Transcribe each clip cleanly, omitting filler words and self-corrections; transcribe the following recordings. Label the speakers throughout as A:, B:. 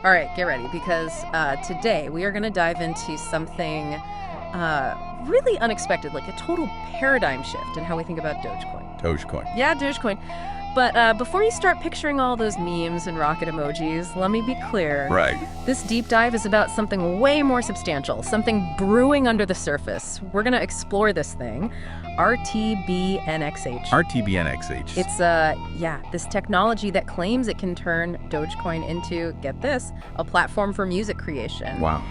A: All right, get ready because today we are going to dive into something really unexpected, like a total paradigm shift in how we think about Dogecoin.
B: Dogecoin.
A: Yeah, Dogecoin. But before you start picturing all those memes and rocket emojis, let me be clear.
B: Right.
A: This deep dive is about something way more substantial, something brewing under the surface. We're going to explore this thing, RTBNXH.
B: RTBNXH.
A: It's, this technology that claims it can turn Dogecoin into, get this, a platform for music creation.
B: Wow.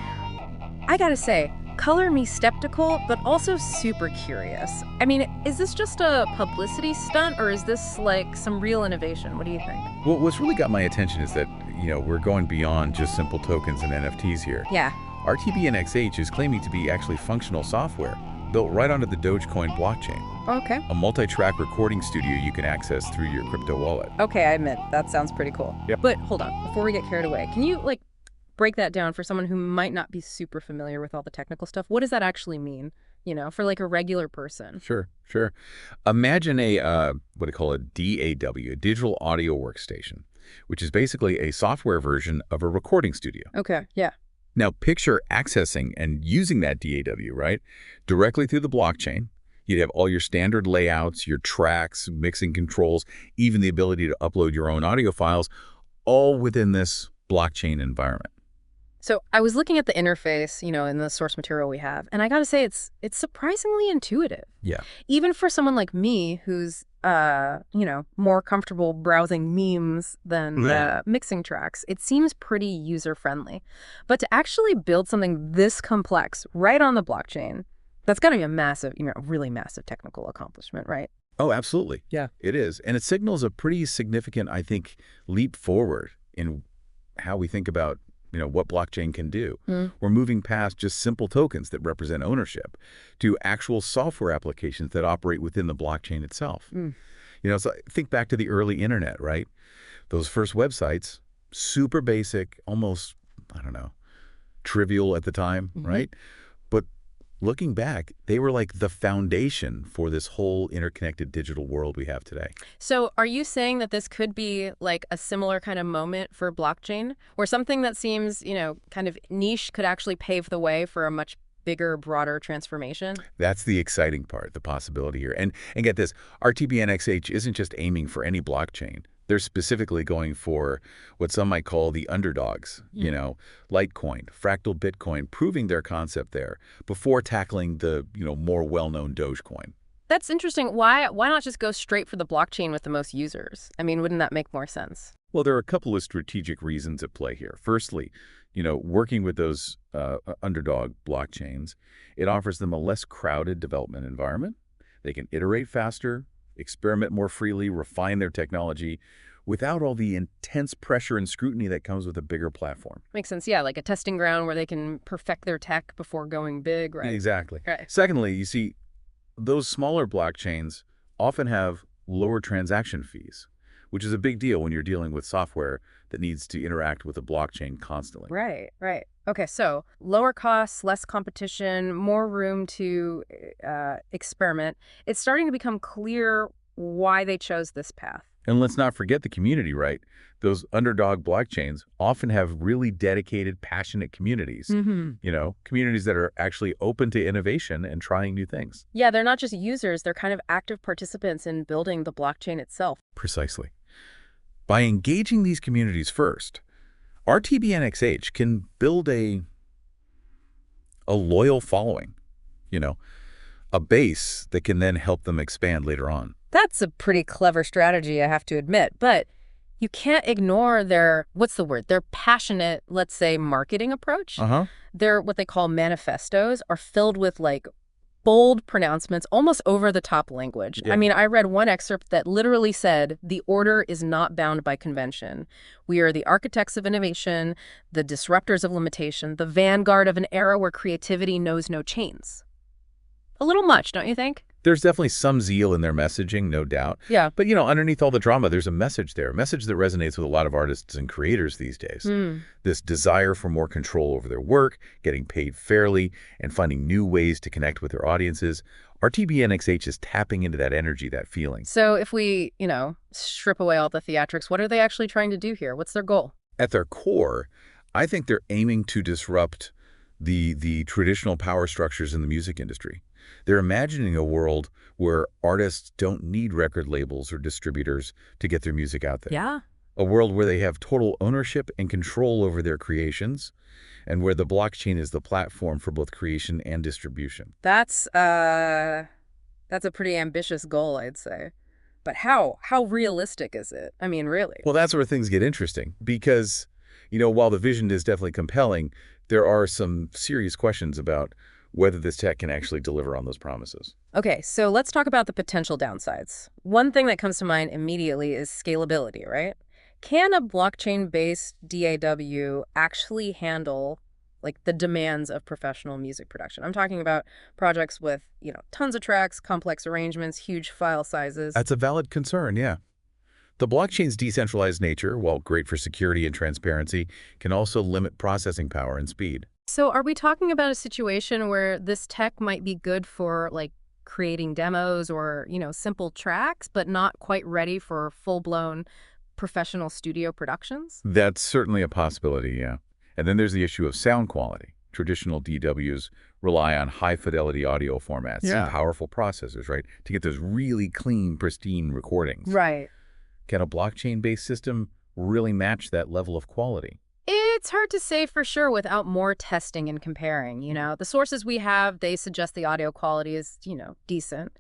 A: I gotta say, color me skeptical, but also super curious. I mean, is this just a publicity stunt, or is this like some real innovation? What do you think?
B: Well, what's really got my attention is that, we're going beyond just simple tokens and NFTs here.
A: Yeah.
B: RTBNXH is claiming to be actually functional software built right onto the Dogecoin blockchain.
A: Okay.
B: A multi-track recording studio you can access through your crypto wallet.
A: Okay, I admit, that sounds pretty cool.
B: Yep.
A: But hold on, before we get carried away, can you, break that down for someone who might not be super familiar with all the technical stuff? What does that actually mean, for like a regular person?
B: Sure. Imagine what I call a DAW, a digital audio workstation, which is basically a software version of a recording studio.
A: Okay, yeah.
B: Now, picture accessing and using that DAW, right, directly through the blockchain. You'd have all your standard layouts, your tracks, mixing controls, even the ability to upload your own audio files, all within this blockchain environment.
A: So I was looking at the interface, in the source material we have, and I gotta say it's surprisingly intuitive.
B: Yeah.
A: Even for someone like me who's, more comfortable browsing memes than mixing tracks, it seems pretty user-friendly. But to actually build something this complex right on the blockchain, that's gotta be a massive, really massive technical accomplishment, right?
B: Oh, absolutely.
A: Yeah.
B: It is. And it signals a pretty significant, I think, leap forward in how we think about what blockchain can do. We're moving past just simple tokens that represent ownership to actual software applications that operate within the blockchain itself. So think back to the early internet, right? Those first websites, super basic, almost, trivial at the time, right? But looking back, they were like the foundation for this whole interconnected digital world we have today.
A: So are you saying that this could be like a similar kind of moment for blockchain, where something that seems, kind of niche could actually pave the way for a much bigger, broader transformation?
B: That's the exciting part, the possibility here. And get this, RTBNXH isn't just aiming for any blockchain. They're specifically going for what some might call the underdogs, Litecoin, fractal Bitcoin, proving their concept there before tackling the, more well-known Dogecoin.
A: That's interesting. Why not just go straight for the blockchain with the most users? I mean, wouldn't that make more sense?
B: Well, there are a couple of strategic reasons at play here. Firstly, working with those underdog blockchains, it offers them a less crowded development environment. They can iterate faster, experiment more freely, refine their technology without all the intense pressure and scrutiny that comes with a bigger platform.
A: Makes sense. Yeah, like a testing ground where they can perfect their tech before going big, right?
B: Exactly.
A: Right.
B: Secondly, you see, those smaller blockchains often have lower transaction fees, which is a big deal when you're dealing with software that needs to interact with a blockchain constantly.
A: Right. Okay, so lower costs, less competition, more room to experiment. It's starting to become clear why they chose this path.
B: And let's not forget the community, right? Those underdog blockchains often have really dedicated, passionate communities, communities that are actually open to innovation and trying new things.
A: Yeah, they're not just users, they're kind of active participants in building the blockchain itself.
B: Precisely. By engaging these communities first, RTBNXH can build a loyal following, a base that can then help them expand later on.
A: That's a pretty clever strategy, I have to admit, but you can't ignore their passionate, let's say, marketing approach. Their, what they call manifestos, are filled with bold pronouncements, almost over-the-top language.
B: Yeah.
A: I mean, I read one excerpt that literally said, "The order is not bound by convention. We are the architects of innovation, the disruptors of limitation, the vanguard of an era where creativity knows no chains." A little much, don't you think?
B: There's definitely some zeal in their messaging, no doubt.
A: Yeah.
B: But, underneath all the drama, there's a message there, a message that resonates with a lot of artists and creators these days. This desire for more control over their work, getting paid fairly, and finding new ways to connect with their audiences. RTBNXH is tapping into that energy, that feeling.
A: So if we, strip away all the theatrics, what are they actually trying to do here? What's their goal?
B: At their core, I think they're aiming to disrupt the traditional power structures in the music industry. They're imagining a world where artists don't need record labels or distributors to get their music out there.
A: Yeah.
B: A world where they have total ownership and control over their creations, and where the blockchain is the platform for both creation and distribution.
A: That's a pretty ambitious goal, I'd say. But how realistic is it? I mean, really?
B: Well, that's where things get interesting because, while the vision is definitely compelling, there are some serious questions about whether this tech can actually deliver on those promises.
A: Okay, so let's talk about the potential downsides. One thing that comes to mind immediately is scalability, right? Can a blockchain-based DAW actually handle like the demands of professional music production? I'm talking about projects with, tons of tracks, complex arrangements, huge file sizes.
B: That's a valid concern, yeah. The blockchain's decentralized nature, while great for security and transparency, can also limit processing power and speed.
A: So are we talking about a situation where this tech might be good for like creating demos or, simple tracks, but not quite ready for full-blown professional studio productions?
B: That's certainly a possibility, yeah. And then there's the issue of sound quality. Traditional DWs rely on high-fidelity audio formats and powerful processors, right, to get those really clean, pristine recordings.
A: Right.
B: Can a blockchain-based system really match that level of quality?
A: It's hard to say for sure without more testing and comparing, The sources we have, they suggest the audio quality is, decent.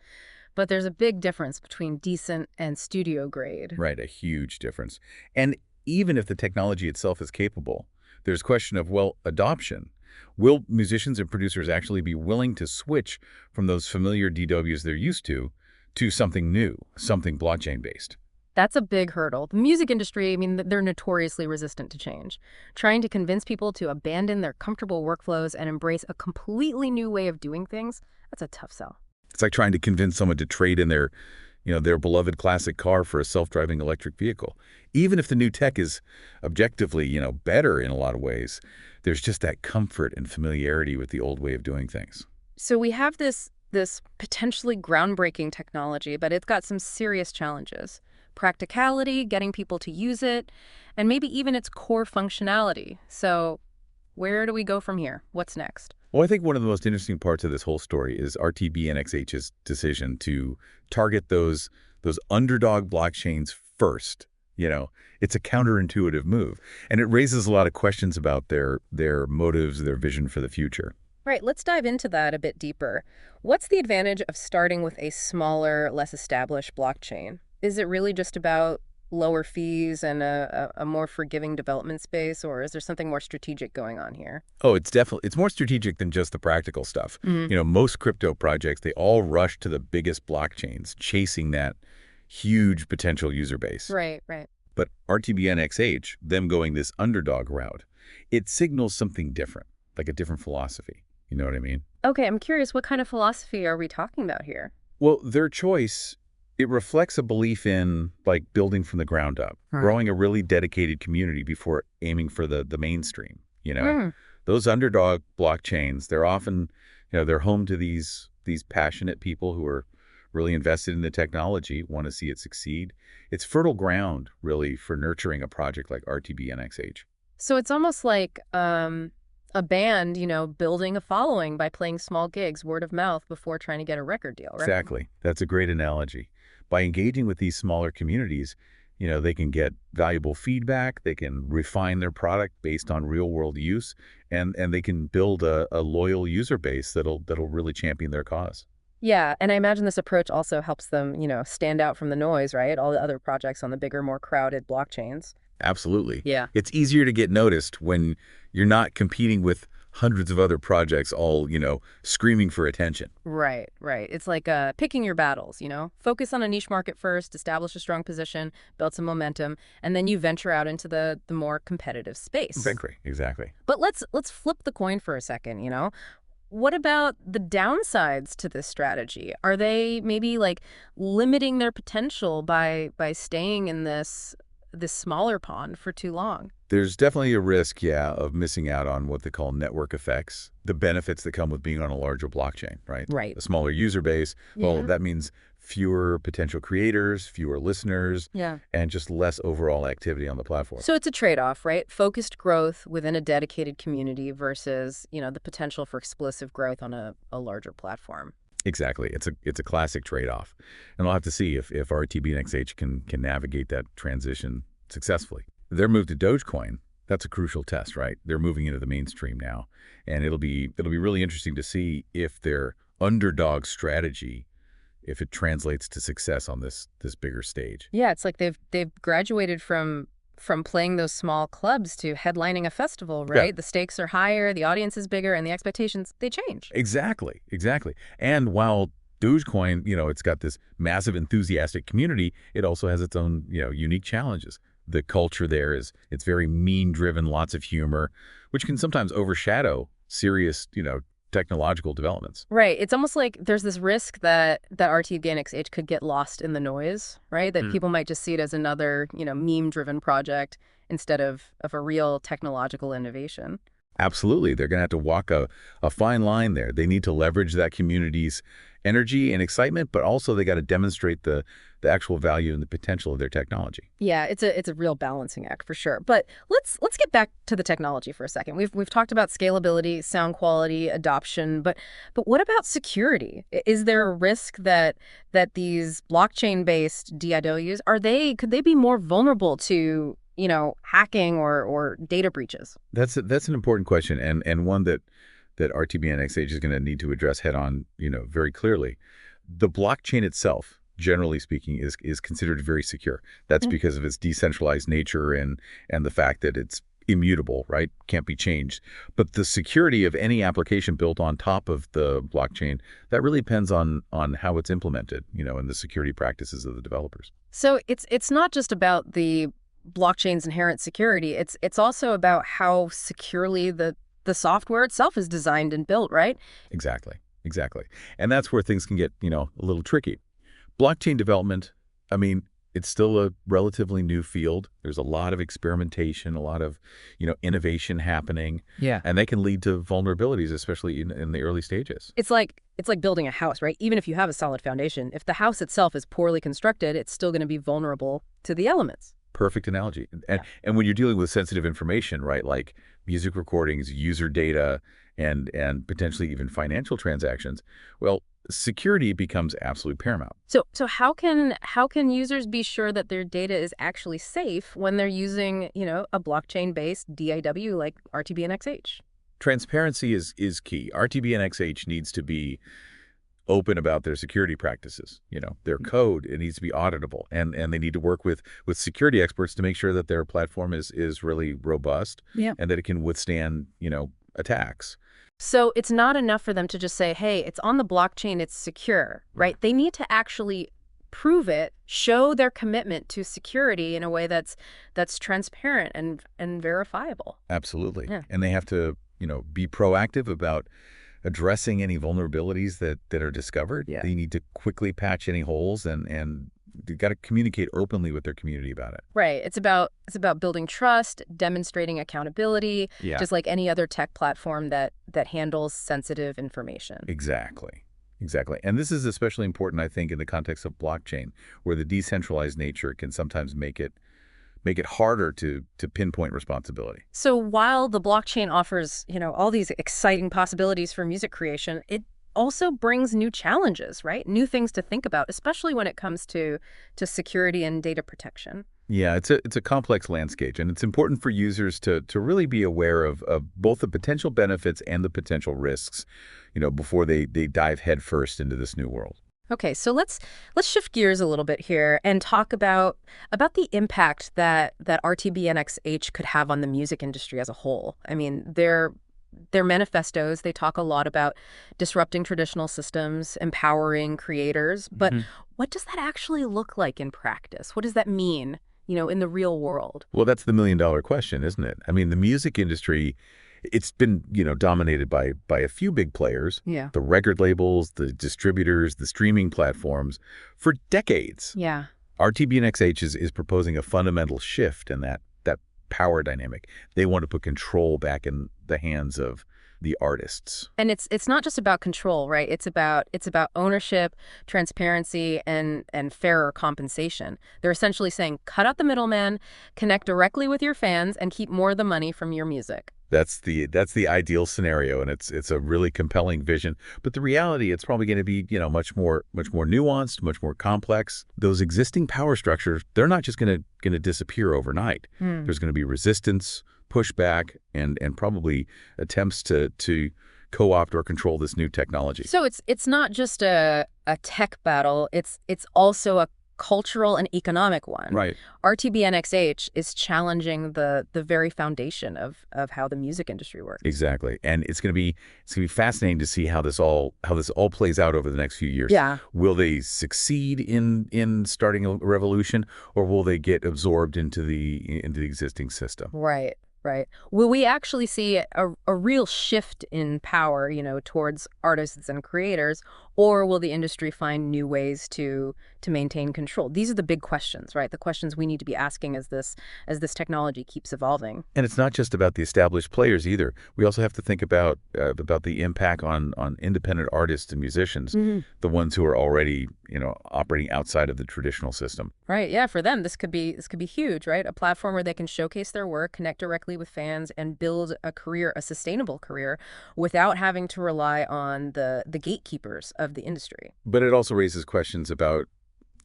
A: But there's a big difference between decent and studio grade.
B: Right, a huge difference. And even if the technology itself is capable, there's question of, adoption. Will musicians and producers actually be willing to switch from those familiar DWs they're used to something new, something blockchain-based?
A: That's a big hurdle. The music industry, I mean, they're notoriously resistant to change. Trying to convince people to abandon their comfortable workflows and embrace a completely new way of doing things, that's a tough sell.
B: It's like trying to convince someone to trade in their beloved classic car for a self-driving electric vehicle. Even if the new tech is objectively, better in a lot of ways, there's just that comfort and familiarity with the old way of doing things.
A: So we have this potentially groundbreaking technology, but it's got some serious challenges. Practicality, getting people to use it, and maybe even its core functionality. So where do we go from here? What's next?
B: Well, I think one of the most interesting parts of this whole story is RTBNXH's decision to target those underdog blockchains first. It's a counterintuitive move, and it raises a lot of questions about their motives, their vision for the future.
A: Right, let's dive into that a bit deeper. What's the advantage of starting with a smaller, less established blockchain? Is it really just about lower fees and a more forgiving development space, or is there something more strategic going on here?
B: Oh, it's more strategic than just the practical stuff. Most crypto projects, they all rush to the biggest blockchains, chasing that huge potential user base.
A: Right.
B: But RTBNXH, them going this underdog route, it signals something different, like a different philosophy. You know what I mean?
A: Okay, I'm curious, what kind of philosophy are we talking about here?
B: Well, their choice, it reflects a belief in, building from the ground up, growing a really dedicated community before aiming for the mainstream, Those underdog blockchains, they're often, they're home to these passionate people who are really invested in the technology, want to see it succeed. It's fertile ground, really, for nurturing a project like RTBNXH.
A: So it's almost like a band, building a following by playing small gigs, word of mouth, before trying to get a record deal, right?
B: Exactly. That's a great analogy. By engaging with these smaller communities, they can get valuable feedback, they can refine their product based on real-world use, and they can build a loyal user base that'll really champion their cause.
A: Yeah, and I imagine this approach also helps them, stand out from the noise, right? All the other projects on the bigger, more crowded blockchains.
B: Absolutely.
A: Yeah.
B: It's easier to get noticed when you're not competing with hundreds of other projects all, screaming for attention.
A: Right. It's like picking your battles, Focus on a niche market first, establish a strong position, build some momentum, and then you venture out into the more competitive space.
B: Exactly.
A: But let's flip the coin for a second, What about the downsides to this strategy? Are they maybe limiting their potential by staying in this smaller pond for too long?
B: There's definitely a risk, of missing out on what they call network effects, the benefits that come with being on a larger blockchain, right?
A: Right.
B: A smaller user base, well, that means fewer potential creators, fewer listeners,
A: Yeah.
B: and just less overall activity on the platform.
A: So it's a trade-off, right? Focused growth within a dedicated community versus, the potential for explosive growth on a larger platform.
B: Exactly. It's a classic trade-off. And I'll have to see if RTBNXH can navigate that transition successfully. Their move to Dogecoin, that's a crucial test, right? They're moving into the mainstream now. And it'll be really interesting to see if their underdog strategy, if it translates to success on this bigger stage.
A: Yeah, it's like they've graduated from playing those small clubs to headlining a festival,
B: Yeah.
A: right? The stakes are higher, the audience is bigger, and the expectations, they change.
B: Exactly, exactly. And while Dogecoin, it's got this massive enthusiastic community, it also has its own, unique challenges. The culture there it's very meme-driven, lots of humor, which can sometimes overshadow serious, technological developments.
A: Right. It's almost like there's this risk that RTBNXH could get lost in the noise, right? That people might just see it as another, meme-driven project instead of a real technological innovation.
B: Absolutely. They're going to have to walk a fine line there. They need to leverage that community's energy and excitement, but also they got to demonstrate the actual value and the potential of their technology.
A: Yeah, it's a real balancing act for sure. But let's get back to the technology for a second. We've talked about scalability, sound quality, adoption, but what about security? Is there a risk that these blockchain-based DIWs could they be more vulnerable to hacking or data breaches?
B: That's an important question, and one that RTBNXH is going to need to address head on, very clearly. The blockchain itself, generally speaking, is considered very secure. That's because of its decentralized nature and the fact that it's immutable, right? Can't be changed. But the security of any application built on top of the blockchain, that really depends on how it's implemented, and the security practices of the developers.
A: So it's not just about the blockchain's inherent security. It's also about how securely the software itself is designed and built, right?
B: Exactly. And that's where things can get, a little tricky. Blockchain development, I mean, it's still a relatively new field. There's a lot of experimentation, a lot of, innovation happening.
A: Yeah.
B: And they can lead to vulnerabilities, especially in the early stages.
A: It's like building a house, right? Even if you have a solid foundation, if the house itself is poorly constructed, it's still going to be vulnerable to the elements.
B: Perfect analogy. And when you're dealing with sensitive information, right, like music recordings, user data, and potentially even financial transactions, well, security becomes absolutely paramount.
A: So how can users be sure that their data is actually safe when they're using, a blockchain-based DIW like RTBNXH?
B: Transparency is key. RTBNXH needs to be open about their security practices, their code. It needs to be auditable, and they need to work with security experts to make sure that their platform is really robust, and that it can withstand, attacks.
A: So it's not enough for them to just say, hey, it's on the blockchain, it's secure, right? They need to actually prove it, show their commitment to security in a way that's transparent and verifiable.
B: Absolutely.
A: Yeah.
B: And they have to, be proactive about addressing any vulnerabilities that are discovered.
A: Yeah.
B: They need to quickly patch any holes, and they've got to communicate openly with their community about it.
A: Right. It's about building trust, demonstrating accountability, just like any other tech platform that handles sensitive information.
B: Exactly. And this is especially important, I think, in the context of blockchain, where the decentralized nature can sometimes make it harder to pinpoint responsibility.
A: So while the blockchain offers, all these exciting possibilities for music creation, it also brings new challenges, right? New things to think about, especially when it comes to security and data protection.
B: Yeah, it's a complex landscape, and it's important for users to really be aware of both the potential benefits and the potential risks, before they dive headfirst into this new world.
A: Okay, so let's shift gears a little bit here and talk about the impact that RTBNXH could have on the music industry as a whole. I mean, their manifestos, they talk a lot about disrupting traditional systems, empowering creators, but what does that actually look like in practice? What does that mean, in the real world?
B: Well, that's the million-dollar question, isn't it? I mean, the music industry, it's been, dominated by a few big players, the record labels, the distributors, the streaming platforms, for decades.
A: Yeah.
B: RTBNXH is proposing a fundamental shift in that power dynamic. They want to put control back in the hands of the artists.
A: And it's not just about control, right? It's about ownership, transparency, and fairer compensation. They're essentially saying, cut out the middleman, connect directly with your fans, and keep more of the money from your music.
B: That's the ideal scenario, and it's a really compelling vision. But the reality, it's probably going to be, much more nuanced, much more complex. Those existing power structures, they're not just going to disappear overnight. There's going to be resistance, pushback, and probably attempts to co-opt or control this new technology.
A: So it's not just a tech battle, it's also a cultural and economic one.
B: Right.
A: RTBNXH is challenging the very foundation of how the music industry works.
B: Exactly. And it's gonna be fascinating to see how this all plays out over the next few years.
A: Yeah.
B: Will they succeed in starting a revolution, or will they get absorbed into the existing system?
A: Right, right. Will we actually see a real shift in power, towards artists and creators, or will the industry find new ways to maintain control? These are the big questions, right? The questions we need to be asking as this technology keeps evolving.
B: And it's not just about the established players either. We also have to think about the impact on independent artists and musicians, the ones who are already operating outside of the traditional system.
A: Right. Yeah. For them, this could be huge, right? A platform where they can showcase their work, connect directly with fans, and build a sustainable career, without having to rely on the gatekeepers of the industry.
B: But it also raises questions about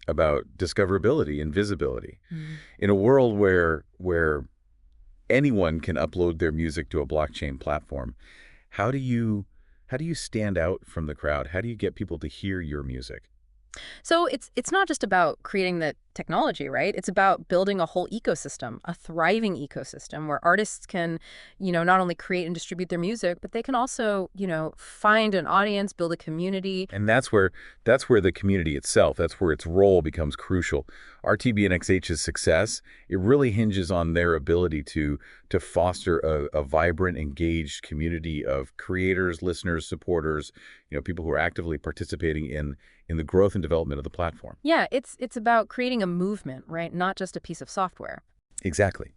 B: discoverability and visibility. In a world where anyone can upload their music to a blockchain platform, how do you stand out from the crowd? How do you get people to hear your music?
A: So it's not just about creating the technology, right? It's about building a whole ecosystem, a thriving ecosystem where artists can, not only create and distribute their music, but they can also, find an audience, build a community.
B: And that's where the community itself, that's where its role becomes crucial. RTBNXH's success, it really hinges on their ability to foster a vibrant, engaged community of creators, listeners, supporters, people who are actively participating in the growth and development of the platform.
A: Yeah, it's about creating a movement, right? Not just a piece of software.
B: Exactly.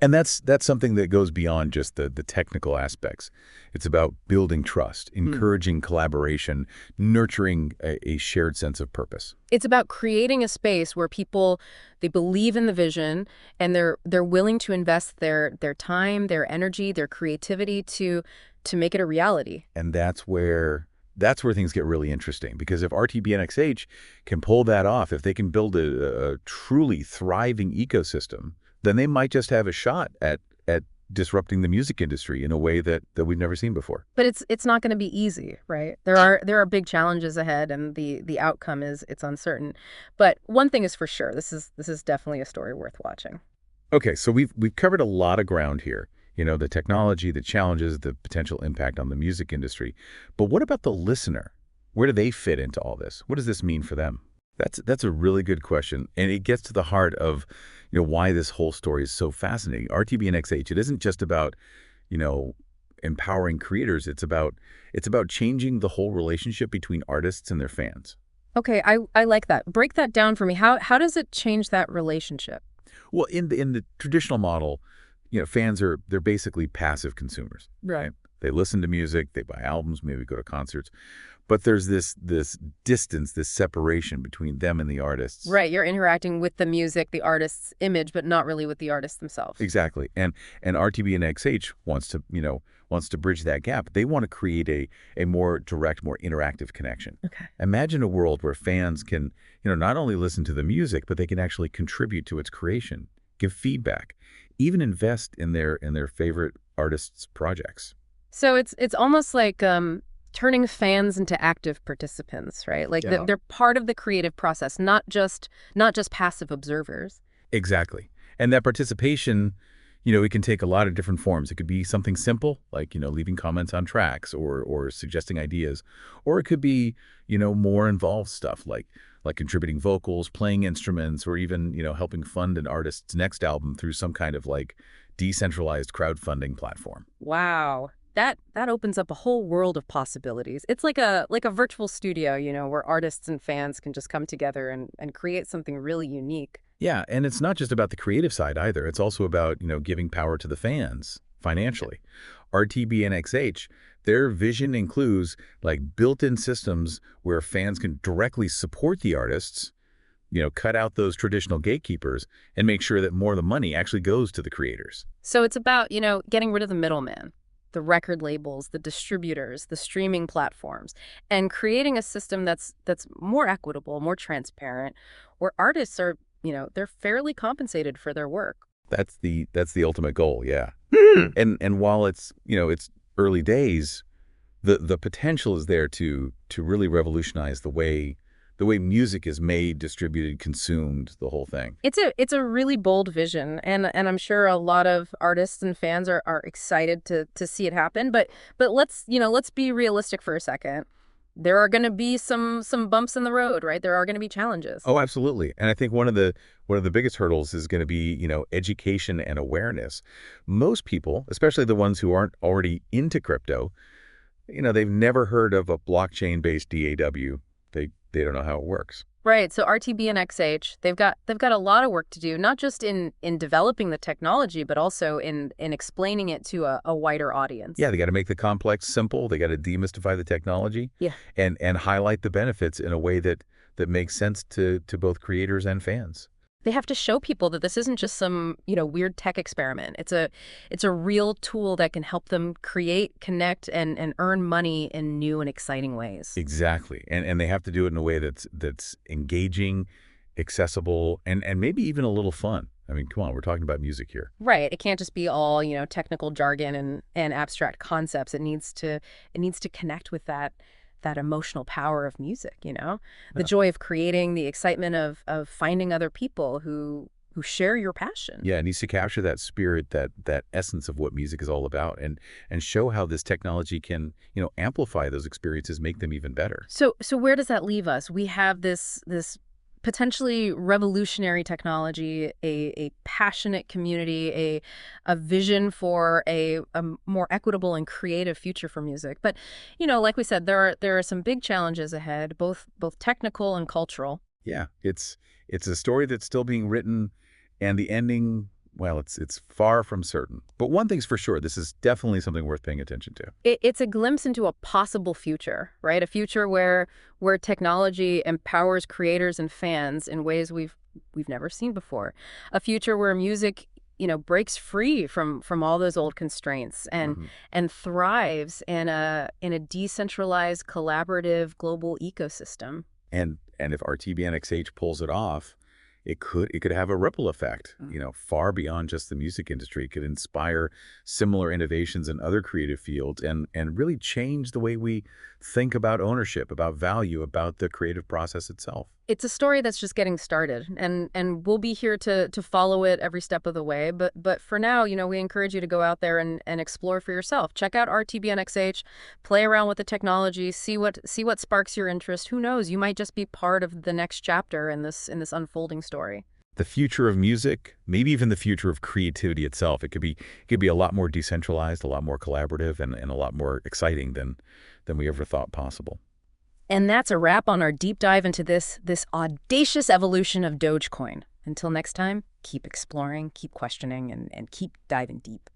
B: And that's something that goes beyond just the technical aspects. It's about building trust, encouraging collaboration, nurturing a shared sense of purpose.
A: It's about creating a space where people, they believe in the vision, and they're willing to invest their time, their energy, their creativity to make it a reality.
B: And that's where things get really interesting, because if RTBNXH can pull that off, if they can build a truly thriving ecosystem, then they might just have a shot at disrupting the music industry in a way that we've never seen before.
A: But it's not going to be easy, right? There are big challenges ahead, and the outcome it's uncertain. But one thing is for sure, this is definitely a story worth watching.
B: Okay, so we've covered a lot of ground here. The technology, the challenges, the potential impact on the music industry. But what about the listener? Where do they fit into all this? What does this mean for them? That's a really good question, and it gets to the heart of why this whole story is so fascinating. RTBNXH, it isn't just about empowering creators. It's about changing the whole relationship between artists and their fans.
A: Okay, I like that. Break that down for me. How does it change that relationship?
B: Well, in the traditional model, fans they're basically passive consumers.
A: Right.
B: They listen to music, they buy albums, maybe go to concerts. But there's this distance, this separation between them and the artists.
A: Right. You're interacting with the music, the artist's image, but not really with the artists themselves.
B: Exactly. And RTBNXH wants to bridge that gap. They want to create a more direct, more interactive connection.
A: Okay.
B: Imagine a world where fans can, not only listen to the music, but they can actually contribute to its creation, give feedback, even invest in their favorite artists' projects.
A: So it's almost like turning fans into active participants, right? Like
B: Yeah.
A: they're part of the creative process, not just passive observers.
B: Exactly. And that participation, it can take a lot of different forms. It could be something simple, like, leaving comments on tracks or suggesting ideas. Or it could be, more involved stuff like contributing vocals, playing instruments, or even, helping fund an artist's next album through some kind of decentralized crowdfunding platform.
A: Wow. That opens up a whole world of possibilities. It's like a virtual studio, where artists and fans can just come together and create something really unique.
B: Yeah, and it's not just about the creative side either. It's also about, giving power to the fans financially. RTBNXH, their vision includes like built-in systems where fans can directly support the artists, cut out those traditional gatekeepers and make sure that more of the money actually goes to the creators.
A: So it's about, getting rid of the middleman, the record labels, the distributors, the streaming platforms, and creating a system that's more equitable, more transparent, where artists are, they're fairly compensated for their work.
B: That's the ultimate goal, yeah. And while it's early days, the potential is there to really revolutionize the way music is made, distributed, consumed, the whole thing.
A: It's a really bold vision, and I'm sure a lot of artists and fans are excited to see it happen. But let's be realistic for a second. There are going to be some bumps in the road, right? There are going to be challenges.
B: Oh, absolutely. And I think one of the biggest hurdles is going to be, education and awareness. Most people, especially the ones who aren't already into crypto, they've never heard of a blockchain-based DAW. They don't know how it works.
A: Right. So RTBNXH, they've got a lot of work to do, not just in developing the technology, but also in explaining it to a wider audience.
B: Yeah, they got to make the complex simple. They got to demystify the technology.
A: Yeah.
B: And highlight the benefits in a way that makes sense to both creators and fans.
A: They have to show people that this isn't just some, weird tech experiment. It's a real tool that can help them create, connect, and earn money in new and exciting ways.
B: Exactly. And they have to do it in a way that's engaging, accessible, and maybe even a little fun. I mean, come on, we're talking about music here.
A: Right. It can't just be all, technical jargon and abstract concepts. It needs to connect with that emotional power of music, the joy of creating, the excitement of finding other people who share your passion.
B: Yeah, it needs to capture that spirit, that essence of what music is all about, and show how this technology can, amplify those experiences, make them even better.
A: So where does that leave us? We have this potentially revolutionary technology, a passionate community, a vision for a more equitable and creative future for music. But, like we said, there are some big challenges ahead, both technical and cultural.
B: Yeah, it's a story that's still being written, and the ending, well, it's far from certain. But one thing's for sure, this is definitely something worth paying attention to.
A: It's a glimpse into a possible future, right? A future where technology empowers creators and fans in ways we've never seen before. A future where music, breaks free from all those old constraints and thrives in a decentralized, collaborative global ecosystem.
B: And if RTBNXH pulls it off, it could have a ripple effect, far beyond just the music industry. It could inspire similar innovations in other creative fields and really change the way we think about ownership, about value, about the creative process itself.
A: It's a story that's just getting started, and we'll be here to follow it every step of the way. But for now, we encourage you to go out there and explore for yourself. Check out RTBNXH, play around with the technology, see what sparks your interest. Who knows? You might just be part of the next chapter in this unfolding story.
B: The future of music, maybe even the future of creativity itself. It could be a lot more decentralized, a lot more collaborative, and a lot more exciting than we ever thought possible.
A: And that's a wrap on our deep dive into this audacious evolution of Dogecoin. Until next time, keep exploring, keep questioning, and keep diving deep.